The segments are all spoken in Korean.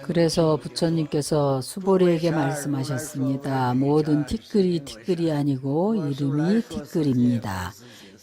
그래서 부처님께서 수보리에게 말씀하셨습니다. 모든 티끌이 아니고 이름이 티끌입니다.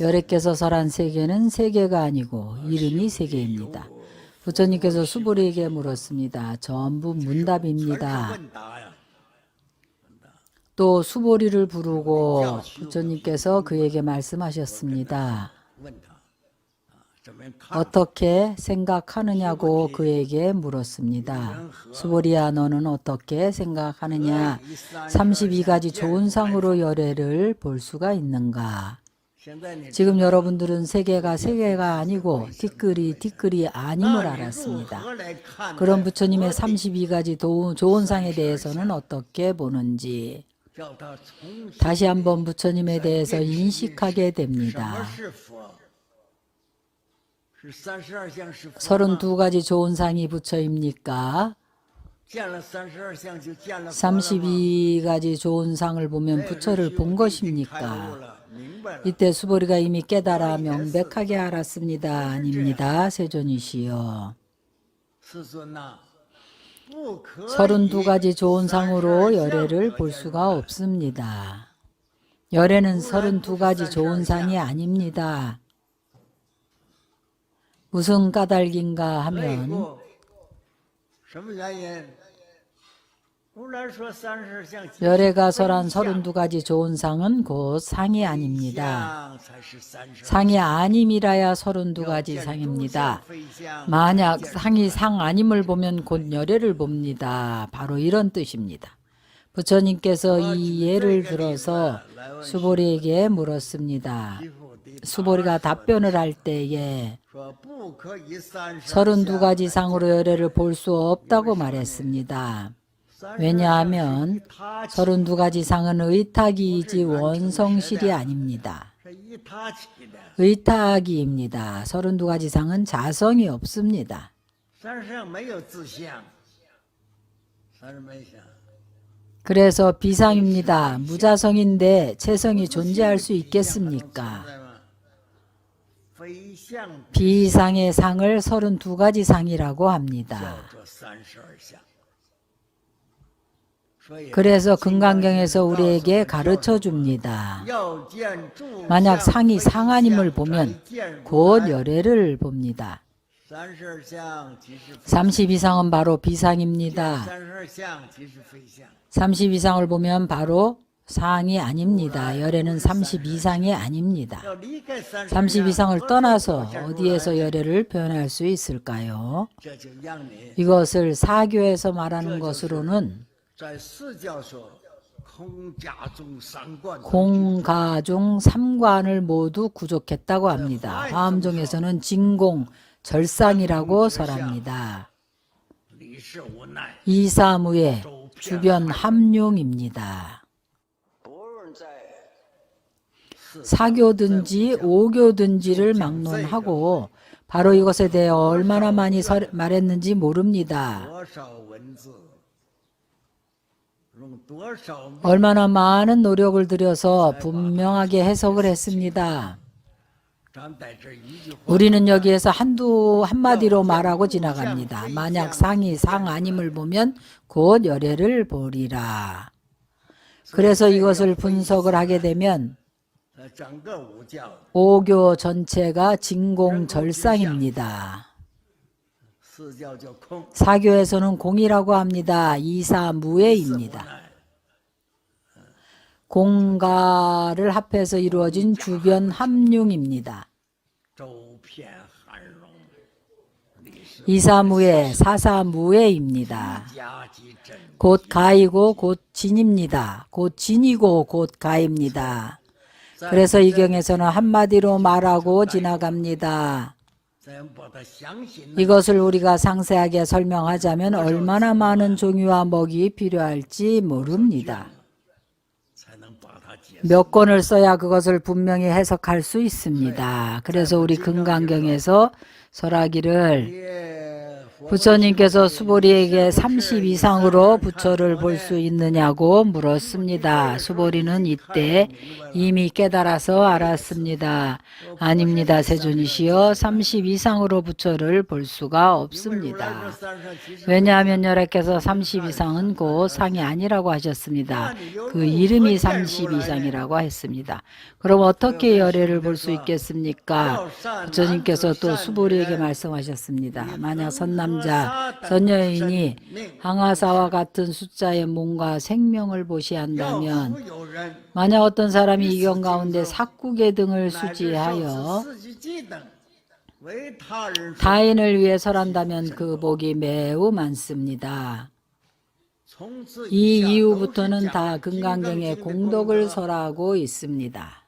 열애께서 설한 세계는 세계가 아니고 이름이 세계입니다. 부처님께서 수보리에게 물었습니다. 전부 문답입니다. 또 수보리를 부르고 부처님께서 그에게 말씀하셨습니다. 어떻게 생각하느냐고 그에게 물었습니다. 수보리야, 너는 어떻게 생각하느냐? 32가지 좋은 상으로 열애를 볼 수가 있는가? 지금 여러분들은 세계가 아니고 티끌이 아님을 알았습니다. 그럼 부처님의 32가지 좋은 상에 대해서는 어떻게 보는지 다시 한번 부처님에 대해서 인식하게 됩니다. 32가지 좋은 상이 부처입니까? 32가지 좋은 상을 보면 부처를 본 것입니까? 이때 수보리가 이미 깨달아 명백하게 알았습니다. 아닙니다. 세존이시여. 32가지 좋은 상으로 열애를 볼 수가 없습니다. 열애는 32가지 좋은 상이 아닙니다. 무슨 까닭인가 하면 열애가 설한 32가지 좋은 상은 곧 상이 아닙니다. 상이 아님이라야 32가지 상입니다. 만약 상이 상 아님을 보면 곧 열애를 봅니다. 바로 이런 뜻입니다. 부처님께서 이 예를 들어서 수보리에게 물었습니다. 수보리가 답변을 할 때에 32가지 상으로 열애를 볼 수 없다고 말했습니다. 왜냐하면 32가지 상은 의탁이이지 원성실이 아닙니다. 의탁이입니다. 32가지 상은 자성이 없습니다. 그래서 비상입니다. 무자성인데 체성이 존재할 수 있겠습니까? 비상의 상을 32가지 상이라고 합니다. 그래서 금강경에서 우리에게 가르쳐 줍니다. 만약 상이 상아님을 보면 곧 열애를 봅니다. 32상은 바로 비상입니다. 32상을 보면 바로 상이 아닙니다. 열애는 32상이 아닙니다. 32상을 떠나서 어디에서 열애를 표현할 수 있을까요? 이것을 사교에서 말하는 것으로는 공가중 3관을 모두 구족했다고 합니다. 화엄종에서는 진공, 절상이라고 설합니다. 이사무의 주변 함룡입니다. 사교든지 오교든지를 막론하고 바로 이것에 대해 얼마나 많이 말했는지 모릅니다. 얼마나 많은 노력을 들여서 분명하게 해석을 했습니다. 우리는 여기에서 한마디로 말하고 지나갑니다. 만약 상이 상 아님을 보면 곧 열애를 보리라. 그래서 이것을 분석을 하게 되면 오교 전체가 진공절상입니다. 사교에서는 공이라고 합니다. 이사무예입니다. 공가를 합해서 이루어진 주변 함룡입니다. 이사무예, 사사무예입니다. 곧 가이고 곧 진입니다. 곧 진이고 곧 가입니다. 그래서 이 경에서는 한마디로 말하고 지나갑니다. 이것을 우리가 상세하게 설명하자면 얼마나 많은 종이와 먹이 필요할지 모릅니다. 몇 권을 써야 그것을 분명히 해석할 수 있습니다. 그래서 우리 금강경에서 설하기를 부처님께서 수보리에게 30 이상으로 부처를 볼 수 있느냐고 물었습니다. 수보리는 이때 이미 깨달아서 알았습니다. 아닙니다, 세존이시여. 30 이상으로 부처를 볼 수가 없습니다. 왜냐하면 여러께서 30 이상은 곧 상이 아니라고 하셨습니다. 그 이름이 30 이상이라고 했습니다. 그럼 어떻게 열애를 볼 수 있겠습니까? 부처님께서 또 수보리에게 말씀하셨습니다. 만약 선남자, 선여인이 항아사와 같은 숫자의 몸과 생명을 보시한다면, 만약 어떤 사람이 이경 가운데 삭구계 등을 수지하여 타인을 위해 설한다면 그 복이 매우 많습니다. 이 이후부터는 다 금강경에 공덕을 설하고 있습니다.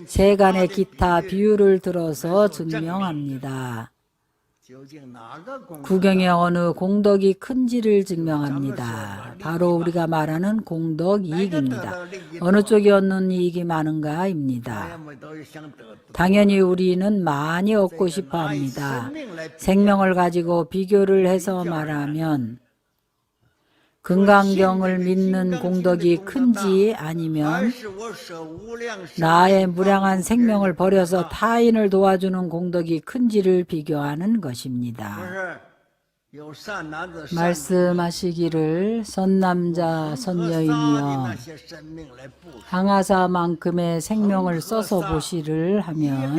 세간의 기타 비유를 들어서 증명합니다. 구경의 어느 공덕이 큰지를 증명합니다. 바로 우리가 말하는 공덕 이익입니다. 어느 쪽이 얻는 이익이 많은가입니다. 당연히 우리는 많이 얻고 싶어 합니다. 생명을 가지고 비교를 해서 말하면 금강경을 믿는 공덕이 큰지 아니면 나의 무량한 생명을 버려서 타인을 도와주는 공덕이 큰지를 비교하는 것입니다. 말씀하시기를 선남자 선여인이여 항아사만큼의 생명을 써서 보시를 하면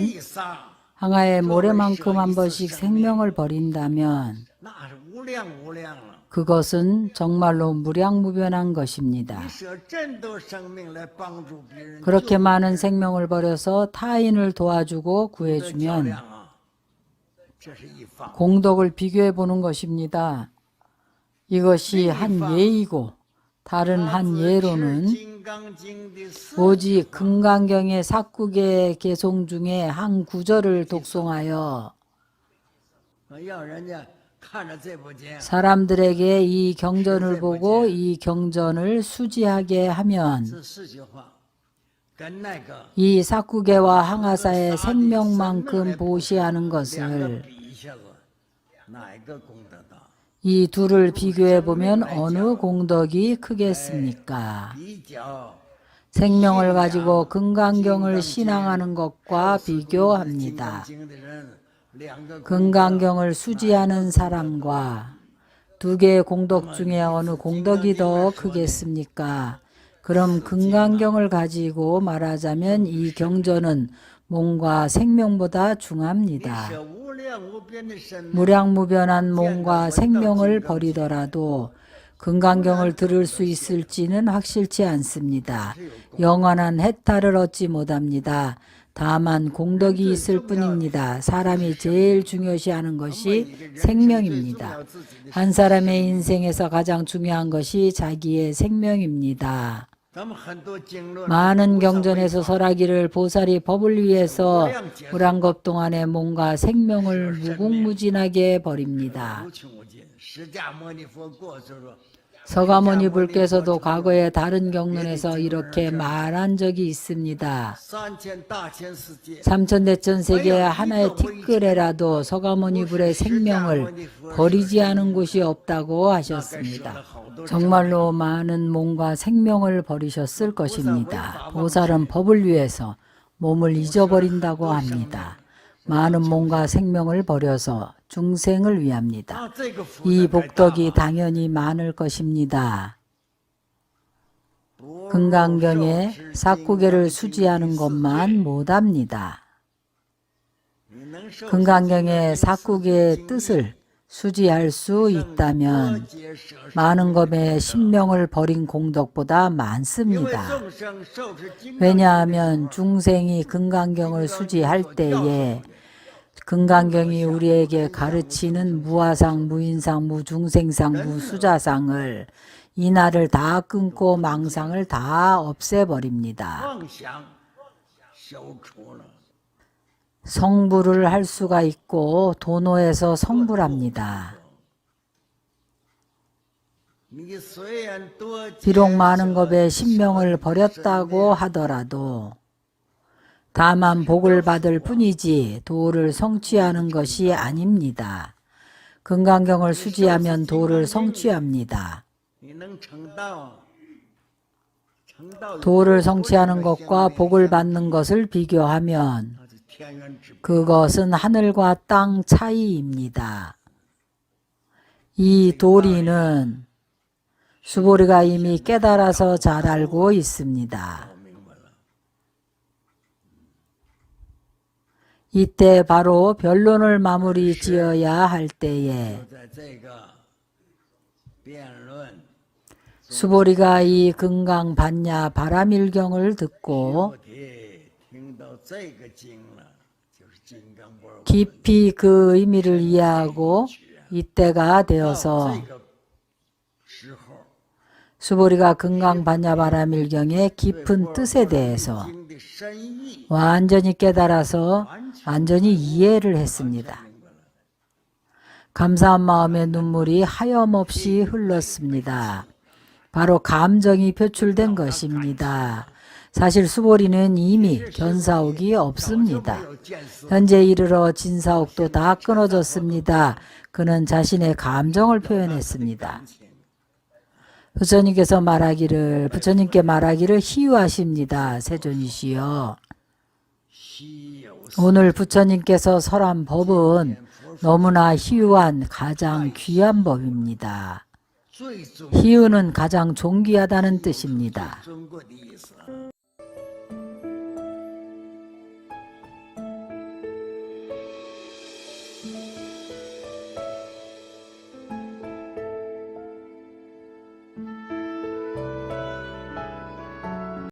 항아의 모래만큼 한 번씩 생명을 버린다면 그것은 정말로 무량무변한 것입니다. 그렇게 많은 생명을 버려서 타인을 도와주고 구해주면 공덕을 비교해 보는 것입니다. 이것이 한 예이고 다른 한 예로는 오직 금강경의 삭구계 개송 중에 한 구절을 독송하여 사람들에게 이 경전을 보고 이 경전을 수지하게 하면 이 삭구계와 항아사의 생명만큼 보시하는 것을 이 둘을 비교해 보면 어느 공덕이 크겠습니까? 생명을 가지고 금강경을 신앙하는 것과 비교합니다. 금강경을 수지하는 사람과 두 개의 공덕 중에 어느 공덕이 더 크겠습니까? 그럼 금강경을 가지고 말하자면 이 경전은 몸과 생명보다 중합니다. 무량무변한 몸과 생명을 버리더라도 금강경을 들을 수 있을지는 확실치 않습니다. 영원한 해탈을 얻지 못합니다. 다만 공덕이 있을 뿐입니다. 사람이 제일 중요시하는 것이 생명입니다. 한 사람의 인생에서 가장 중요한 것이 자기의 생명입니다. 많은 경전에서 설하기를 보살이 법을 위해서 무량겁 동안의 몸과 생명을 무궁무진하게 버립니다. 서가모니 불께서도 과거에 다른 경론에서 이렇게 말한 적이 있습니다. 삼천대천세계 하나의 티끌에라도 서가모니 불의 생명을 버리지 않은 곳이 없다고 하셨습니다. 정말로 많은 몸과 생명을 버리셨을 것입니다. 보살은 법을 위해서 몸을 잊어버린다고 합니다. 많은 몸과 생명을 버려서 중생을 위합니다. 이 복덕이 당연히 많을 것입니다. 금강경에 삭구계를 수지하는 것만 못합니다. 금강경의 삭구계의 뜻을 수지할 수 있다면 많은 검의 신명을 버린 공덕보다 많습니다. 왜냐하면 중생이 금강경을 수지할 때에 금강경이 우리에게 가르치는 무아상, 무인상, 무중생상, 무수자상을 이날을 다 끊고 망상을 다 없애버립니다. 성불을 할 수가 있고 도노에서 성불합니다. 비록 많은 겁에 신명을 버렸다고 하더라도 다만 복을 받을 뿐이지 도를 성취하는 것이 아닙니다. 금강경을 수지하면 도를 성취합니다. 도를 성취하는 것과 복을 받는 것을 비교하면 그것은 하늘과 땅 차이입니다. 이 도리는 수보리가 이미 깨달아서 잘 알고 있습니다. 이때 바로 변론을 마무리 지어야 할 때에 수보리가 이 금강반야 바라밀경을 듣고 깊이 그 의미를 이해하고 이때가 되어서 수보리가 금강반야바라밀경의 깊은 뜻에 대해서 완전히 깨달아서 완전히 이해를 했습니다. 감사한 마음의 눈물이 하염없이 흘렀습니다. 바로 감정이 표출된 것입니다. 사실 수보리는 이미 견사옥이 없습니다. 현재 이르러 진사옥도 다 끊어졌습니다. 그는 자신의 감정을 표현했습니다. 부처님께 말하기를 희유하십니다. 세존이시여. 오늘 부처님께서 설한 법은 너무나 희유한 가장 귀한 법입니다. 희유는 가장 존귀하다는 뜻입니다.